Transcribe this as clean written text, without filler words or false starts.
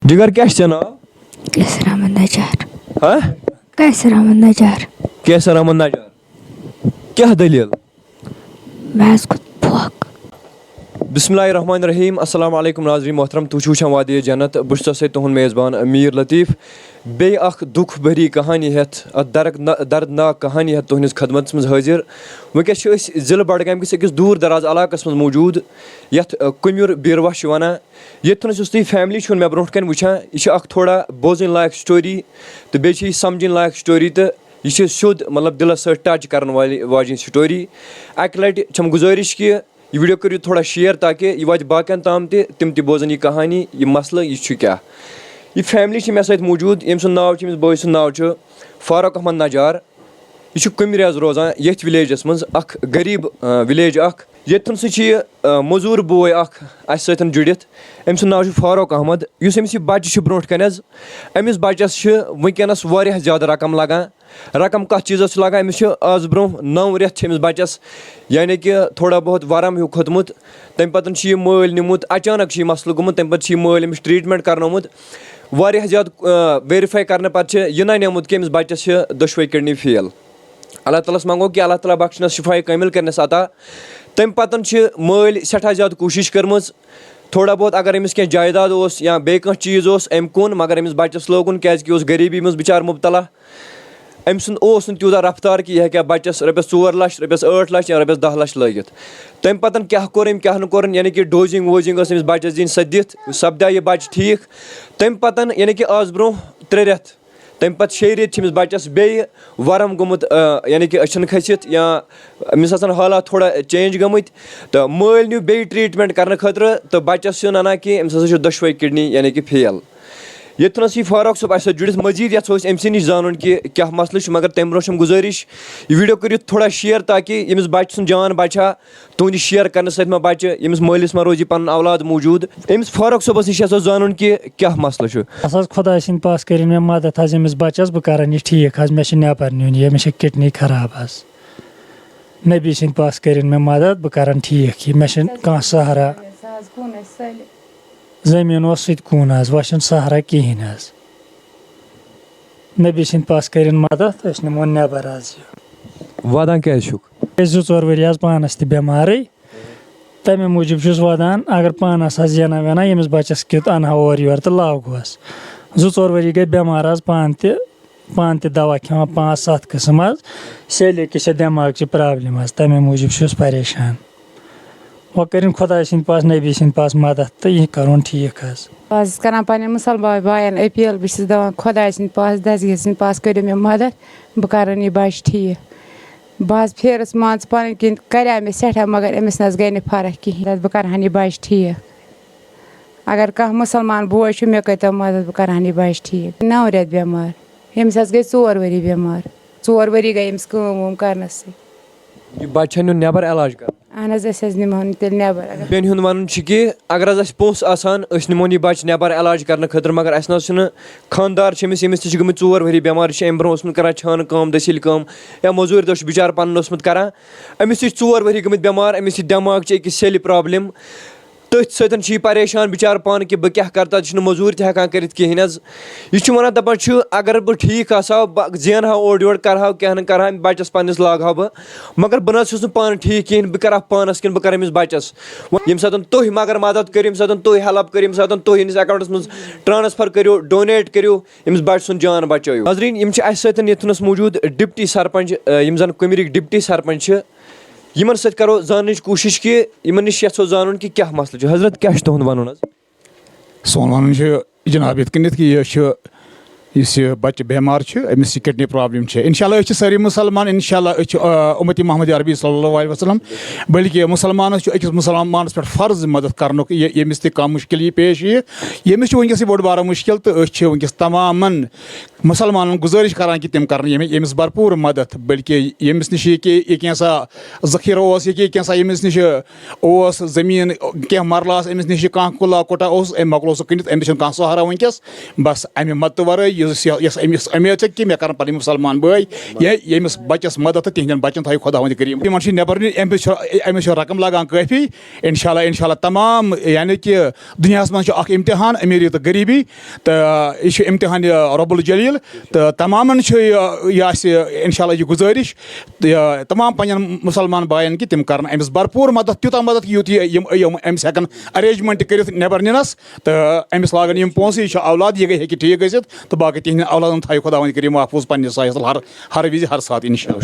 जिगर क्या नाम? कैसर अहमद नजार। हाँ? कैसर अहमद नजार। कैसर अहमद नजार। क्या दलील? मैं उसको भूख। बिस्मिल्लाहिर्रहमानिर्रहीम। अस्सलाम वालेकुम नाज़रीन मोहतरम। तुम छो वादी जन्नत बस तुहद मेज़बान अमीर लतीफ़ बे अख दुख भरी कहानी हेथ दर्दनाक कहानी हेथ तुहस खदमत मज हाजिर। वनकस ज़िले बडगाम किस अकिस दूर दराज इलाकस मज मौजूद यथ कुम्युर बीरवा वनान। ये तुम फैमिली मे ब्रोह कन वुचान यह थोड़ा बोजन लायक स्टोरी तो बे समझन लायक स्टोरी तो यह सिद्ध मतलब दिलस टच कर वाजिन स्टोरी। अक लटि छम गुजारिश कि यह वीडियो करो थोड़ा शेयर ताकि यह वात बाकियन ताम तिम बोजन यह कहानी यह मसल यह क्या। यह फैमिली मे सत मौजूद यम सुंद नाव अमिस बॉय सुंद नाव फारूक अहमद नजार। यह कुम्र रोजान ये विलेजस मज गरीब विलेज ये सह मजूर बॉय अस जुड़ित अम सुंद नाव फारूक अहमद। अमिस बच्चे ब्रोह कन अमिस बच्चस वनकस वारिया ज़्यादा रकम लगान। रकम कत चीज़स लगान अमिस आज ब्रोह 9 रेत अमिस बच्चस यानी कि थोड़ा बहुत वरम हिू खोतमुत। तम पतन माल निमुत अचानक मसल गोमुत तम पे माल अमिस ट्रीटमेंट करनोमुत। वारिया ज़्यादा वेरीफाई करने पे यह नमुत कि अमिस बच्चस दोशवे किडनी फेल। अल्लाह ताला मंगो कि अल्लाह ताला बख्शनस शिफाई कामिल करनस अता। तम पतन माल सठा ज़्यादा कोशिश कर्मज थोड़ा बहुत अगर अमिस कह जायदाद या बे चीज़ अम कुन मगर अमिस बच्चस लोगुन क्या गरीबी मज बिचार मुबतला। अम सुंद तूता रफ्तार कि यह क्या बच्चस रपस 4 लाख रपस 8 लाख या रपस 10 लाख लगित। तम पतन क्या कोर क्या न यानी कि डोजिंग वोजिंग अमिस बच्चस दिन सह दित सपदा यह बच्चे ठीक। तम पतन यानी कि आज ब्रोह 3 रेत तम पे 6 रेत अमिस बच्चस बे वरम गोमुत यानी कि अचन खसित या अमिस हालात थोड़ा चेंज गमत तो माल न्यू बे ट्रीटमेंट करने खतर तो बच्चस ना कि अमिस हसा दोशवे किडनी यानी कि फेल। ये फारूक साहब अस जुड़ित मजीद ये अमस नश जान कि क्या मसल मगर तम ब्रोह गुजारिश यह वीडियो करो थोड़ा शेयर ताकि यमिस बच्चे सुन जान बचा तुंद शेयर करने सत बच्चे यमिस मालिस मा रोज पन औलाद मौजूद। अमस फारूक साहबस नश जान कि क्या मसल खुदा सिंद पास कर मे मदद अमिस बच्चस बह कर यह ठीक मे नबर नुन ये मे किडनी खराब नबी सिंद पास कर मे मदद बह कर ठीक मे कह सहारा जमीन कून वह सहारा कहें नबी सिंद पास कर मदद नमो नबर वादान क्या 2-4 वरी पानस तमार तमे मूजूब वादान अगर पानस जेना वेना यमिस बच्चस कित अनहा और योर तो लागोस 2-4 वरी गई बेमार पान त दवा खेवान 5-7 किस्म सेले कि दिमाग ची प्रॉब्लम तमे मूजूब परेशान वह कर खुदा सिंद पास नबी सिंद पास मदद तो यह कर ठीक कर पे मुसलमान बायन अपील बस दपान खुदा सिंद पास दसगी सिंद पास करो मे मदद बह कर यह बच्चे ठीक। बह फेरस मान पन किन कर मे सठा मगर अमिस नज गई फर्क कहें बह कर यह बच्चे ठीक। अगर कह मुसलमान बोय मे कतो मदद बह कर यह बच्चे ठीक। 9 रेत बेमार यमिस गई 4 वरी बेमार 4 वरी गई अमिस कम करनस बच्चन नबर इलाज कर अहन निमोन तेल नबर बेन हुंद वन कि अगर पोस आसान निमोन यह बच्चे नबर इलाज करने खतर मगर अस खानदार अमिस यमिस तम 4 वरी बेमार अम ब्रोह कर छान काम दसिल काम या मजूर दो बिचार पन कर अमिस 4 वरी गमित बेमार अमिस दिमाग अकिस सेल प्रॉब्लम तथ सतन परेशान बिचार पान कि बह क्या करता मजूर तक कर कहें यह वन दपान अगर बह ठीक बह जेन हा ओर योर कर क्या न कर बच्चस पन्नस लाग बह मगर बह ना पान ठीक कहें बह कर पानस कि बह कर अमिस बच्चस यम सात तुह मगर मदद करो यम सात तुह हेल्प करो यम सात तुह हंदिस अकाउंटस मज ट्रांसफर करो डोनेट करो अमिस बच्चे सुन जान बचो। नाज़रीन यम सतन मौजूद डिप्टी सरपंच यम जन कुमिरिक डिप्टी सरपंच यमन सत करो जानने कोशिश कि यमन नश यो जान कि क्या मसल हजरत क्या तुहद वन सोन वन जनाब ये कि यह बच्चे बेमार अमिस किडनी प्रॉब्लम इंशाल्लाह सारी मुसलमान इंशाल्लाह उम्मती मोहम्मद अरबी सल्लल्लाहु अलैहि वसल्लम बल्कि मुसलमान अकिस मुसलमान पे फर्ज मदद कर यमिस कम मुश्किल पेश यमिस वनकस बोड़ बार मुश्किल तो वनकस तमाम مُسلمانن گُزٲرِش کران کہِ تِم کرن ییٚمِس بھرپوٗر مدد بٔلکہِ ییٚمِس نِش یہِ کینٛژھا ذخیٖرٕ اوس یہِ کینٛژھا ییٚمِس نِش اوس زٔمیٖن کینٛہہ مرلہٕ آسہٕ أمِس نِش کانٛہہ کُلا کوٹا اوس أمۍ مۄکلو سُہ کٕنِتھ أمِس چھُنہٕ کانٛہہ سہارا وٕنکیٚس بس اَمہِ مدتہٕ ورٲے یۄس أمِس اُمید چھےٚ کہِ مےٚ کرن پنٕنۍ مُسلمان بٲے ییٚمِس بچس مدد تہٕ تِہنٛدٮ۪ن بچن تھایہِ خۄداوندِ کریٖم تِمن چھِ نٮ۪بر نِنۍ أمِس چھُ رقم لگان کٲفی انشاءاللہ تمام یعنی کہِ دُنیاہس منٛز چھُ اکھ امتحان امیٖری تہٕ غریٖبی تہٕ یہِ چھُ امتحان رۄب الجلیٖل تہٕ تمامن چھُ یہِ آسہِ انشاءاللہ یہِ گُزٲرِش تہٕ تمام پنٕنٮ۪ن مُسلمان بایَن کہِ تِم کرن أمِس بھرپوٗر مدد تیوٗتاہ مدد یُتھ یِم أمِس ہٮ۪کن ارینجمنٹ کٔرِتھ نٮ۪بر نِنس تہٕ أمِس لاگن یِم پونٛسہٕ یہِ چھُ اولاد یہِ ہیٚکہِ ٹھیٖک گٔژھِتھ تہٕ باقٕے تِہنٛدٮ۪ن اولادن تھایہِ خۄداوندِ کریٖم محفوٗظ پننِس سایس تل ہر وِزِ ہر ساتہٕ انشاءاللہ